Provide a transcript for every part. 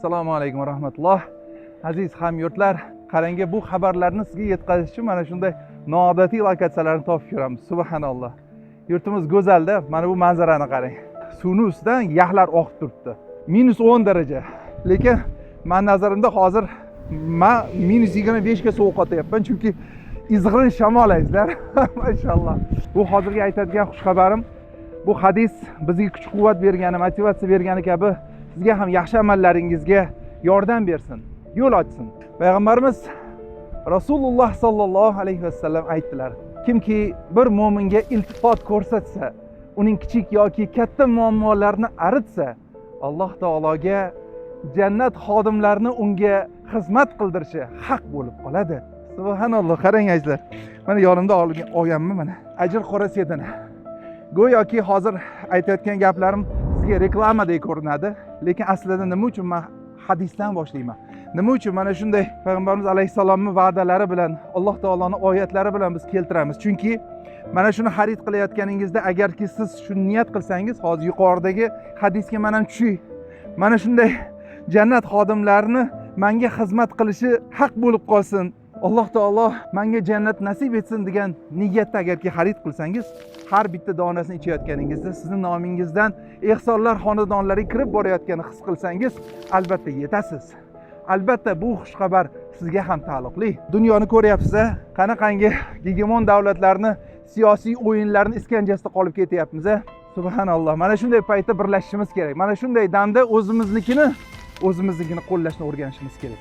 Assalomu alaykum va rahmatulloh. Aziz hamyurtlar, qarang, bu xabarlarni sizga yetkazish uchun mana shunday noodatiy lokatsiyalarni topib ko'ramiz. Subhanalloh. Yurtimiz go'zalda, mana bu manzarani qarang. Suvning ustidan yaxlar oqib turibdi. -10 daraja. Lekin men nazarimda hozir men -25 ga sovuqotyapman, chunki izg'irin shamol azizlar. Mashalloh. Bu hozirgi aytadigan xush xabarim. Bu hadis bizga kuch-quvvat bergani, motivatsiya bergani kabi sizga ham yaxshi amallaringizga yordam bersin, yo'l ochsin. Payg'ambarimiz Rasululloh sallallohu alayhi vasallam aytdilar: kimki bir mo'minga iltifot ko'rsatsa, uning kichik yoki katta muammolarini aritsa, Alloh taologa jannat xodimlarini unga xizmat qildirishi haq bo'lib qoladi. Subhanalloh, qarang azizlar. Mana yonimda olganman mana. Ajr qorasedini. Go'yoki hozir aytayotgan gaplarim sizga reklamadek ko'rinadi, lekin aslida nima uchun men hadisdan boshlayman? Nima uchun mana shunday Payg'ambarimiz alayhisalomning va'dalari bilan, Alloh taoloning oyatlari bilan biz keltiramiz? Chunki mana shuni xarid qilayotganingizda agarki siz shuni niyat qilsangiz, hozir yuqoridagi hadisga men ham tushay. Mana shunday jannat xodimlarini menga xizmat qilishi haq bo'lib qolsin, Alloh taolo menga jannat nasib etsin degan niyatda agarki xarid qilsangiz, har bitta donasini ichayotganingizda sizning nomingizdan ehsonlar xonadonlariga kirib borayotganini his qilsangiz, albatta yetasiz. Albatta bu xushxabar sizga ham taalluqli. Dunyoni ko'ryapsiz, qanaqangi gegemon davlatlarni siyosiy o'yinlarni iskanjasida qolib ketyapmiz. Subhanalloh. Mana shunday paytda birlashishimiz kerak. Mana shunday damda o'zimiznikini qo'llashni o'rganishimiz kerak.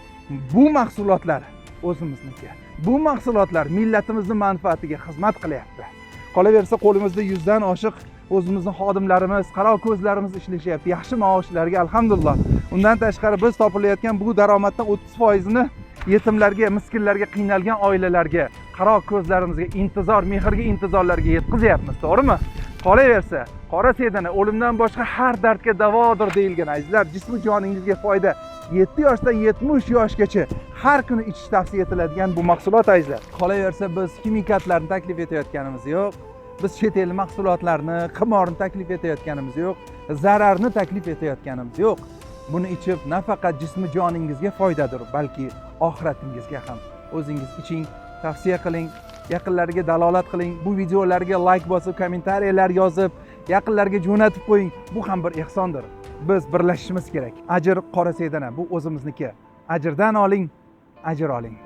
Bu mahsulotlar o'zimizniki. Bu mahsulotlar millatimizning manfaatiga xizmat qilyapti. Qolaversa qo'limizda 100 dan oshiq o'zimizning xodimlarimiz, qaro ko'zlarimiz ishlashyapti. Yaxshi maoshlarga alhamdulillah. Undan tashqari biz topilayotgan bu daromaddan 30% ni yetimlarga, miskinlarga, qiynalgan oilalarga, qaro ko'zlarimizga intizor, mehrga intizorlarga yetkazyapmiz, to'g'rimi? Qolaversa, qora sedana o'limdan boshqa har dardga davodir deyilgan azizlar, jismi joningizga foyda. 7 yoshdan 70 yoshgacha har kuni ichish tavsiya etiladigan bu mahsulot azizlar. Qolaversa biz kimikatlarni taklif etayotganimiz yo'q. Biz chet el mahsulotlarini, qimorni taklif etayotganimiz yo'q, zararni taklif etayotganimiz yo'q. Buni ichib nafaqat jismi joningizga foydadir, balki oxiratingizga ham. O'zingiz iching, tavsiya qiling, yaqinlarga dalolat qiling, bu videolarga like bosib, kommentariyalar yozib, yaqinlarga jo'natib qo'ying. Bu ham bir ehsondir. Biz birlashishimiz kerak. Ajr qora sedana, bu o'zimizniki. Ajrdan oling, ajr oling.